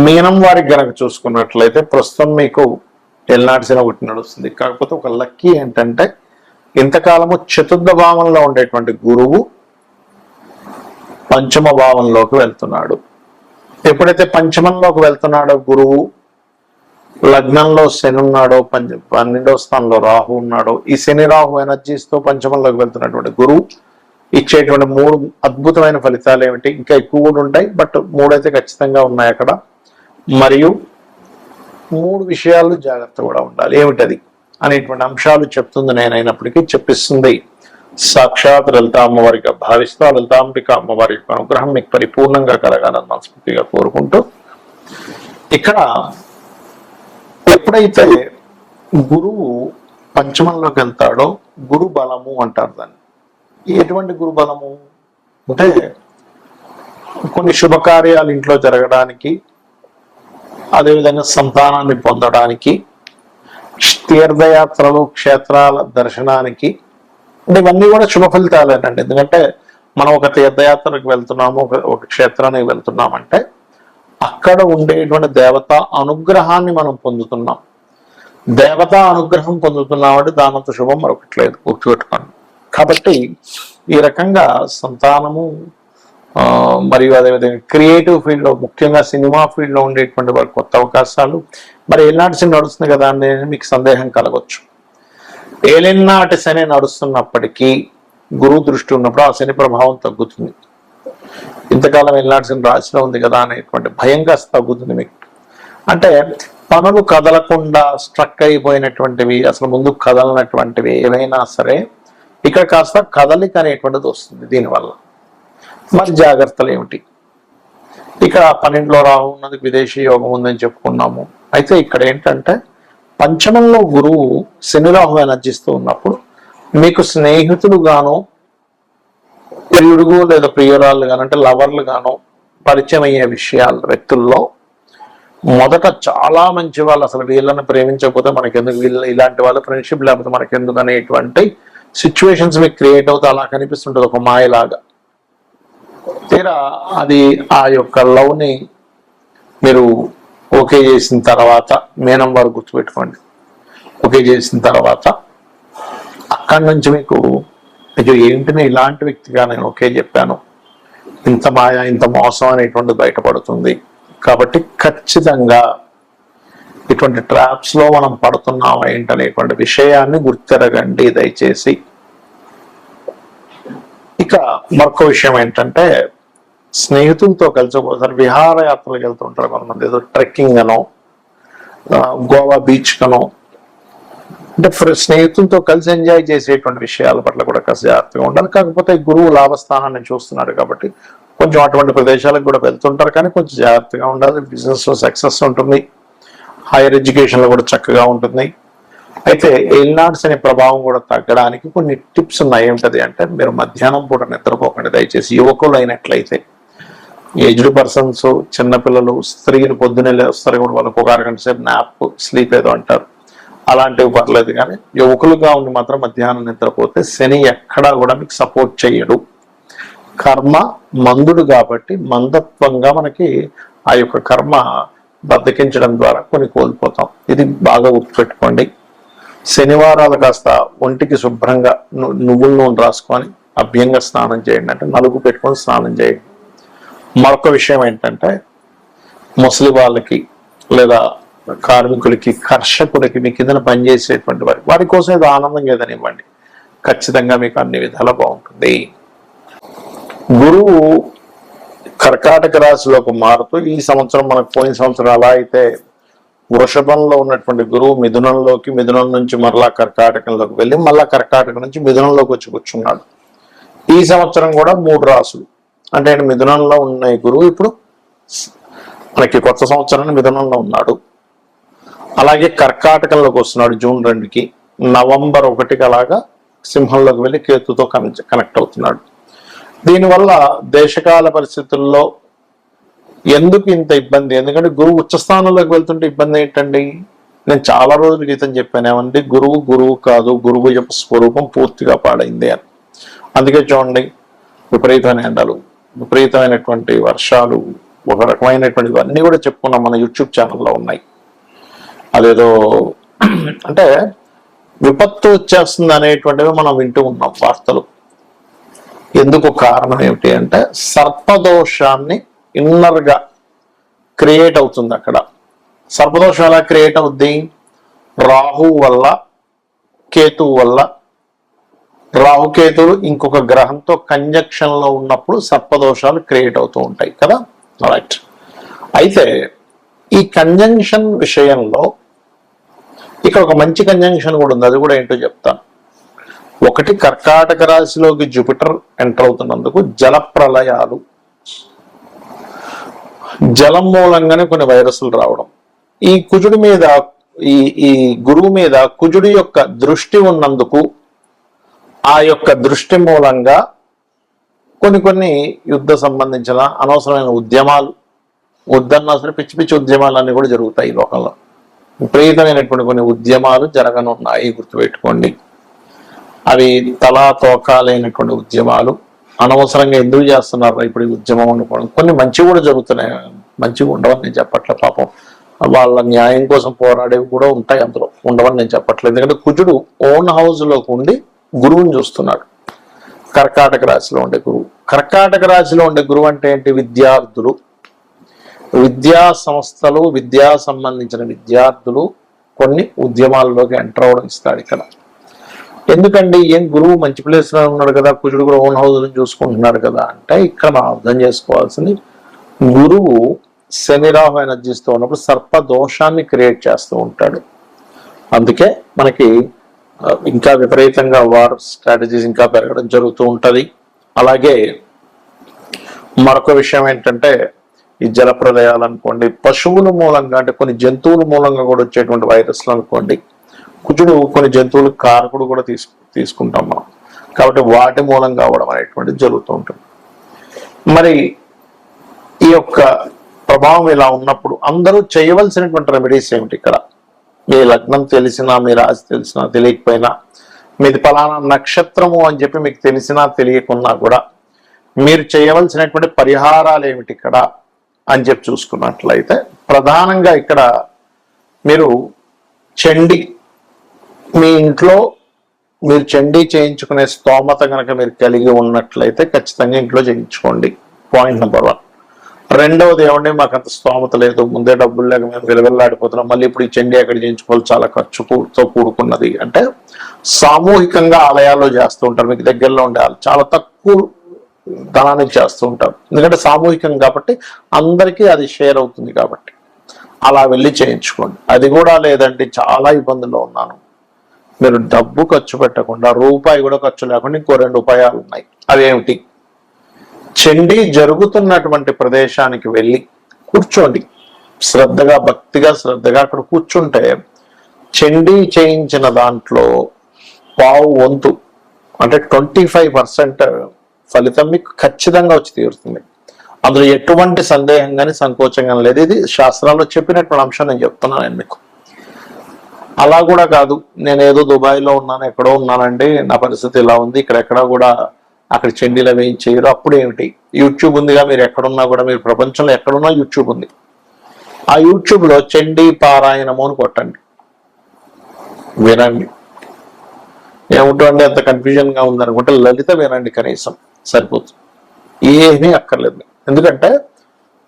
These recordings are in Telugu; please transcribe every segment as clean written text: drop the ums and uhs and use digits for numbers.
మీనం వారికి గనక చూసుకున్నట్లయితే ప్రస్తుతం మీకు ఎల్నాటిసిన ఒకటి నడుస్తుంది. కాకపోతే ఒక లక్కీ ఏంటంటే ఇంతకాలము చతుర్థ భావంలో ఉండేటువంటి గురువు పంచమ భావంలోకి వెళ్తున్నాడు. ఎప్పుడైతే పంచమంలోకి వెళ్తున్నాడో గురువు, లగ్నంలో శని ఉన్నాడో, 12వ స్థానంలో రాహు ఉన్నాడో, ఈ శని రాహు ఎనర్జీస్తో పంచమంలోకి వెళ్తున్నటువంటి గురువు ఇచ్చేటువంటి 3 అద్భుతమైన ఫలితాలు ఏమిటి? ఇంకా ఎక్కువ కూడా ఉంటాయి, బట్ 3 అయితే ఖచ్చితంగా ఉన్నాయి అక్కడ. మరియు 3 విషయాలు జాగ్రత్త కూడా ఉండాలి. ఏమిటది అనేటువంటి అంశాలు చెప్తుంది నేనైనప్పటికీ చెప్పిస్తుంది సాక్షాత్ లలిత అమ్మవారిగా భావిస్తూ లలితాంబిక అమ్మవారి యొక్క అనుగ్రహం మీకు పరిపూర్ణంగా కలగాలని మనస్ఫూర్తిగా కోరుకుంటూ, ఇక్కడ ఎప్పుడైతే గురువు పంచమంలోకి వెళ్తాడో గురు బలము అంటారు దాన్ని. ఎటువంటి గురు బలము అంటే కొన్ని శుభకార్యాలు ఇంట్లో జరగడానికి, అదేవిధంగా సంతానాన్ని పొందడానికి, తీర్థయాత్రలు క్షేత్రాల దర్శనానికి, అంటే ఇవన్నీ కూడా శుభ ఫలితాలేనండి. ఎందుకంటే మనం ఒక తీర్థయాత్రకు వెళ్తున్నాము, ఒక క్షేత్రానికి వెళ్తున్నామంటే అక్కడ ఉండేటువంటి దేవతా అనుగ్రహాన్ని మనం పొందుతున్నాం. దేవతా అనుగ్రహం పొందుతున్నామంటే దానంత శుభం మరొకటి లేదు, గుర్తుపెట్టుకోండి. కాబట్టి ఈ రకంగా సంతానము మరియు అదేవిధంగా క్రియేటివ్ ఫీల్డ్లో, ముఖ్యంగా సినిమా ఫీల్డ్లో ఉండేటువంటి వారికి కొత్త అవకాశాలు. మరి ఏలినాటి శని నడుస్తుంది కదా అని మీకు సందేహం కలగవచ్చు. ఏలినాటి శని నడుస్తున్నప్పటికీ గురువు దృష్టి ఉన్నప్పుడు ఆ శని ప్రభావం తగ్గుతుంది. ఇంతకాలం ఏలినాటి శని రాశిలో ఉంది కదా అనేటువంటి భయం కాస్త తగ్గుతుంది మీకు. అంటే పనులు కదలకుండా స్ట్రక్ అయిపోయినటువంటివి, అసలు ముందుకు కదలనటువంటివి ఏవైనా సరే ఇక్కడ కాస్త కదలిక అనేటువంటిది వస్తుంది దీనివల్ల. మరి జాగ్రత్తలు ఏమిటి? ఇక్కడ 12లో రాహు ఉన్నది, విదేశీ యోగం ఉందని చెప్పుకున్నాము. అయితే ఇక్కడ ఏంటంటే పంచమంలో గురువు శని రాహు ఎనర్జిస్తూ ఉన్నప్పుడు మీకు స్నేహితులు గాను, ప్రియుడుగు లేదా ప్రియురాళ్ళు గాను, అంటే లవర్లు గాను పరిచయం అయ్యే విషయాలు వ్యక్తుల్లో మొదట చాలా మంచి వాళ్ళు, అసలు వీళ్ళని ప్రేమించకపోతే మనకెందుకు, వీళ్ళు ఇలాంటి వాళ్ళ ఫ్రెండ్షిప్ లేకపోతే మనకెందుకు అనేటువంటి సిచ్యువేషన్స్ మీకు క్రియేట్ అవుతే అలా కనిపిస్తుంటుంది ఒక మాయలాగా. తీరా అది ఆ యొక్క లవ్ని మీరు ఓకే చేసిన తర్వాత, మీనం వారు గుర్తుపెట్టుకోండి, ఓకే చేసిన తర్వాత అక్కడి నుంచి మీకు అయ్యో ఏంటిని ఇలాంటి వ్యక్తిగా నేను ఓకే చెప్పాను, ఇంత మాయ ఇంత మోసం అనేటువంటిది బయటపడుతుంది. కాబట్టి ఖచ్చితంగా ఇటువంటి ట్రాప్స్ లో మనం పడుతున్నామా ఏంటనేటువంటి విషయాన్ని గుర్తిరగండి దయచేసి. ఇక మరొక విషయం ఏంటంటే స్నేహితులతో కలిసి ఒకసారి విహారయాత్రలకు వెళ్తుంటారు కొంతమంది, ఏదో ట్రెక్కింగ్ అనో, గోవా బీచ్ కనో, అంటే స్నేహితులతో కలిసి ఎంజాయ్ చేసేటువంటి విషయాల పట్ల కూడా కాస్త జాగ్రత్తగా ఉండాలి. కాకపోతే గురువు లాభస్థానాన్ని చూస్తున్నాడు కాబట్టి కొంచెం అటువంటి ప్రదేశాలకు కూడా వెళ్తుంటారు, కానీ కొంచెం జాగ్రత్తగా ఉండాలి. బిజినెస్ లో సక్సెస్ ఉంటుంది, హైయర్ ఎడ్యుకేషన్ లో కూడా చక్కగా ఉంటుంది. అయితే ఏలినాటి శని ప్రభావం కూడా తగ్గడానికి కొన్ని టిప్స్ ఉన్నాయి. ఏమిటది అంటే మీరు మధ్యాహ్నం పూట నిద్రపోకండి దయచేసి. యువకులు అయినట్లయితే, ఏజ్డ్ పర్సన్స్, చిన్నపిల్లలు, స్త్రీలు పొద్దున్నే వస్తారు కూడా, వాళ్ళకి ఒక అరగంట సేపు నాప్, స్లీప్ ఏదో అంటారు, అలాంటివి పర్లేదు. కానీ యువకులుగా ఉండి మాత్రం మధ్యాహ్నం నిద్రపోతే శని ఎక్కడా కూడా మీకు సపోర్ట్ చేయడు. కర్మ మందుడు కాబట్టి మందత్వంగా మనకి ఆ యొక్క కర్మ బద్దకించడం ద్వారా కొన్ని కోల్పోతాం. ఇది బాగా గుర్తుపెట్టుకోండి. శనివారాలు కాస్త ఒంటికి శుభ్రంగా నువ్వుల నూనె రాసుకొని అభ్యంగా స్నానం చేయండి, అంటే నలుగు పెట్టుకొని స్నానం చేయండి. మరొక విషయం ఏంటంటే ముసలి వాళ్ళకి లేదా కార్మికులకి, కర్షకులకి, మీ కింద పనిచేసేటువంటి వారి కోసం ఏదో ఆనందం ఏదని ఇవ్వండి. ఖచ్చితంగా మీకు అన్ని విధాలా బాగుంటుంది. గురువు కర్కాటక రాశిలోకి మారుతూ ఈ సంవత్సరం, మనకు పోయిన సంవత్సరం అలా అయితే వృషభంలో ఉన్నటువంటి గురువు మిథునంలోకి, మిథునం నుంచి మరలా కర్కాటకంలోకి వెళ్ళి మళ్ళా కర్కాటక నుంచి మిథునంలోకి వచ్చి కూర్చున్నాడు. ఈ సంవత్సరం కూడా 3 రాసులు, అంటే మిథునంలో ఉన్న గురువు ఇప్పుడు మనకి కొత్త సంవత్సరాన్ని మిథునంలో ఉన్నాడు. అలాగే కర్కాటకంలోకి వస్తున్నాడు జూన్ 2కి, నవంబర్ 1కి అలాగా సింహంలోకి వెళ్ళి కేతుతో కనెక్ట్ అవుతున్నాడు. దీనివల్ల దేశకాల పరిస్థితుల్లో ఎందుకు ఇంత ఇబ్బంది? ఎందుకంటే గురువు ఉచ్చస్థానంలోకి వెళ్తుంటే ఇబ్బంది ఏంటండి? నేను చాలా రోజుల క్రితం చెప్పాను ఏమండి, గురువు కాదు, గురువు యొక్క స్వరూపం పూర్తిగా పాడైంది అని. అందుకే చూడండి, విపరీతమైన ఎండలు, విపరీతమైనటువంటి వర్షాలు, ఒక రకమైనటువంటివి అన్నీ కూడా చెప్పుకున్నాం, మన యూట్యూబ్ ఛానల్లో ఉన్నాయి. అదేదో అంటే విపత్తు వచ్చేస్తుంది అనేటువంటివి మనం వింటూ ఉన్నాం వార్తలు. ఎందుకు కారణం ఏమిటి అంటే సర్పదోషాన్ని ఇన్నర్గా క్రియేట్ అవుతుంది అక్కడ. సర్పదోషం ఎలా క్రియేట్ అవుద్ది? రాహు వల్ల, కేతువు వల్ల. రాహుకేతువులు ఇంకొక గ్రహంతో కంజక్షన్ లో ఉన్నప్పుడు సర్పదోషాలు క్రియేట్ అవుతూ ఉంటాయి కదా. రైట్. అయితే ఈ కంజంక్షన్ విషయంలో ఇక్కడ ఒక మంచి కంజంక్షన్ కూడా ఉంది, అది కూడా ఏంటో చెప్తాను. ఒకటి, కర్కాటక రాశిలోకి జూపిటర్ ఎంటర్ అవుతున్నందుకు జల ప్రళయాలు, జలం మూలంగానే కొన్ని వైరస్లు రావడం, ఈ కుజుడి మీద ఈ గురువు మీద కుజుడి యొక్క దృష్టి ఉన్నందుకు ఆ యొక్క దృష్టి మూలంగా కొన్ని యుద్ధ సంబంధించిన అనవసరమైన ఉద్యమాలు, వద్దన్నా సరే పిచ్చి పిచ్చి ఉద్యమాలన్నీ కూడా జరుగుతాయి ఈ లోకంలో. విపరీతమైనటువంటి కొన్ని ఉద్యమాలు జరగనున్నాయి, గుర్తుపెట్టుకోండి. అవి తలా తోకాలైనటువంటి ఉద్యమాలు. అనవసరంగా ఎందుకు చేస్తున్నారు ఇప్పుడు ఈ ఉద్యమం అనుకోవడం. కొన్ని మంచి కూడా జరుగుతున్నాయి, మంచిగా ఉండవని నేను చెప్పట్లే. పాపం వాళ్ళ న్యాయం కోసం పోరాడేవి కూడా ఉంటాయి, అందులో ఉండవని నేను చెప్పట్లేదు. ఎందుకంటే కుజుడు ఓన్ హౌస్ లోకి ఉండి గురువుని చూస్తున్నాడు. కర్కాటక రాశిలో ఉండే గురువు. కర్కాటక రాశిలో ఉండే గురువు అంటే ఏంటి? విద్యార్థులు, విద్యా సంస్థలు, విద్యా సంబంధించిన విద్యార్థులు కొన్ని ఉద్యమాల్లోకి ఎంటర్ అవడం ఇస్తాడు ఇక్కడ. ఎందుకండి ఏం గురువు మంచి ప్లేస్ లో ఉన్నాడు కదా, కుజుడు కూడా ఓన్ హౌస్ చూసుకుంటున్నాడు కదా అంటే ఇక్కడ మనం అర్థం చేసుకోవాల్సింది, గురువు శని రాహు ఎనర్జీస్తో ఉన్నప్పుడు సర్ప దోషాన్ని క్రియేట్ చేస్తూ ఉంటాడు. అందుకే మనకి ఇంకా విపరీతంగా వార్ స్ట్రాటజీస్ ఇంకా పెరగడం జరుగుతూ ఉంటది. అలాగే మరొక విషయం ఏంటంటే ఈ జల ప్రళయాలు అనుకోండి, పశువుల మూలంగా అంటే కొన్ని జంతువుల మూలంగా కూడా వచ్చేటువంటి వైరస్లు అనుకోండి. కుజుడు కొన్ని జంతువులకు కారకుడు కూడా తీసుకుంటాం మనం, కాబట్టి వాటి మూలంగా అవడం అనేటువంటిది జరుగుతూ ఉంటుంది. మరి ఈ యొక్క ప్రభావం ఇలా ఉన్నప్పుడు అందరూ చేయవలసినటువంటి రెమెడీస్ ఏమిటి? ఇక్కడ మీ లగ్నం తెలిసినా, మీ రాశి తెలిసినా తెలియకపోయినా, మీది ఫలానా నక్షత్రము అని చెప్పి మీకు తెలిసినా తెలియకున్నా కూడా మీరు చేయవలసినటువంటి పరిహారాలు ఏమిటి ఇక్కడ అని చెప్పి చూసుకున్నట్లయితే, ప్రధానంగా ఇక్కడ మీరు చండీ, మీ ఇంట్లో మీరు చండీ చేయించుకునే స్తోమత కనుక మీరు కలిగి ఉన్నట్లయితే ఖచ్చితంగా ఇంట్లో చేయించుకోండి. Point number 1. రెండవది ఏమంటే మాకు అంత స్తోమత లేదు, ముందే డబ్బులు లేక మేము విలువెల్లాడిపోతున్నాం, మళ్ళీ ఇప్పుడు ఈ చండీ ఎక్కడ చేయించుకోవాలి, చాలా ఖర్చుతో కూడుకున్నది అంటే సామూహికంగా ఆలయాల్లో చేస్తూ ఉంటారు. మీకు దగ్గరలో ఉండే చాలా తక్కువ ధనానికి చేస్తూ ఉంటారు, ఎందుకంటే సామూహికం కాబట్టి అందరికీ అది షేర్ అవుతుంది కాబట్టి అలా వెళ్ళి చేయించుకోండి. అది కూడా లేదంటే చాలా ఇబ్బందుల్లో ఉన్నాను, మీరు డబ్బు ఖర్చు పెట్టకుండా రూపాయి కూడా ఖర్చు లేకుండా ఇంకో 2 ఉపాయాలు ఉన్నాయి. అవేమిటి? చండీ జరుగుతున్నటువంటి ప్రదేశానికి వెళ్ళి కూర్చోండి, శ్రద్ధగా, భక్తిగా, శ్రద్ధగా అక్కడ కూర్చుంటే చండీ చేయించిన దాంట్లో పావు వంతు అంటే 25% ఫలితం మీకు ఖచ్చితంగా వచ్చి తీరుతుంది. అందులో ఎటువంటి సందేహం కానీ సంకోచంగా లేదు. ఇది శాస్త్రాల్లో చెప్పినటువంటి అంశం నేను చెప్తున్నాను మీకు. అలా కూడా కాదు, నేను ఏదో దుబాయ్లో ఉన్నాను, ఎక్కడో ఉన్నానండి, నా పరిస్థితి ఇలా ఉంది, ఇక్కడ కూడా అక్కడ చండీలు అవి ఏం చేయరు. అప్పుడు ఏమిటి? యూట్యూబ్ ఉందిగా, మీరు ఎక్కడున్నా కూడా, మీరు ప్రపంచంలో ఎక్కడున్నా యూట్యూబ్ ఉంది. ఆ యూట్యూబ్లో చండీ పారాయణము అని కొట్టండి, వినండి. ఏముంటుంది అంత కన్ఫ్యూజన్గా ఉందనుకుంటే లలిత వినండి, కనీసం సరిపోతుంది, ఏమీ అక్కర్లేదు. ఎందుకంటే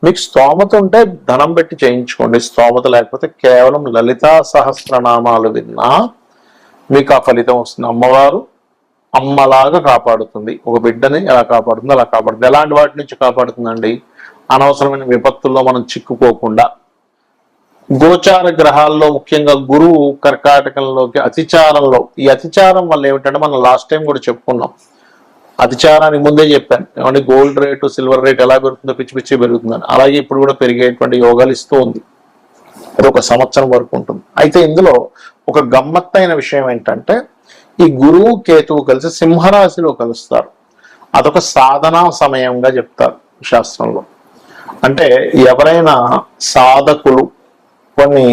మీకు స్తోమత ఉంటే ధనం పెట్టి చేయించుకోండి, స్తోమత లేకపోతే కేవలం లలితా సహస్రనామాలు విన్నా మీకు ఆ ఫలితం వస్తుంది. అమ్మవారు అమ్మలాగా కాపాడుతుంది, ఒక బిడ్డని ఎలా కాపాడుతుందో అలా కాపాడుతుంది. ఎలాంటి వాటి నుంచి కాపాడుతుందండి? అనవసరమైన విపత్తుల్లో మనం చిక్కుకోకుండా. గోచార గ్రహాల్లో ముఖ్యంగా గురువు కర్కాటకంలోకి అతిచారంలో, ఈ అతిచారం వల్ల ఏమిటంటే మనం లాస్ట్ టైం కూడా చెప్పుకున్నాం, అతిచారానికి ముందే చెప్పాను ఏమంటే గోల్డ్ రేటు, సిల్వర్ రేట్ ఎలా పెరుగుతుందో పిచ్చి పిచ్చి పెరుగుతుందని. అలాగే ఇప్పుడు కూడా పెరిగేటువంటి యోగాలు ఇస్తూ ఉంది. అది 1 సంవత్సరం వరకు ఉంటుంది. అయితే ఇందులో ఒక గమ్మత్తైన విషయం ఏంటంటే ఈ గురువు కేతువు కలిసి సింహరాశిలో కలుస్తారు. అదొక సాధనా సమయంగా చెప్తారు శాస్త్రంలో. అంటే ఎవరైనా సాధకులు కొన్ని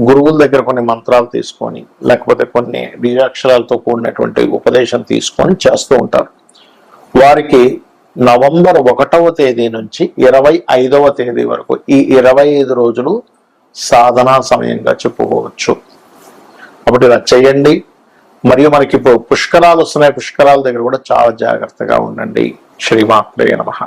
గురువుల దగ్గర కొన్ని మంత్రాలు తీసుకొని, లేకపోతే కొన్ని బీజాక్షరాలతో కూడినటువంటి ఉపదేశం తీసుకొని చేస్తూ ఉంటారు. వారికి నవంబర్ 1వ తేదీ నుంచి 25వ తేదీ వరకు ఈ 25 రోజులు సాధనా సమయంగా చెప్పుకోవచ్చు. కాబట్టి ఇలా చేయండి. మరియు మనకి ఇప్పుడు పుష్కరాలు వస్తున్నాయి, పుష్కరాల దగ్గర కూడా చాలా జాగ్రత్తగా ఉండండి. శ్రీమాత్రే నమః.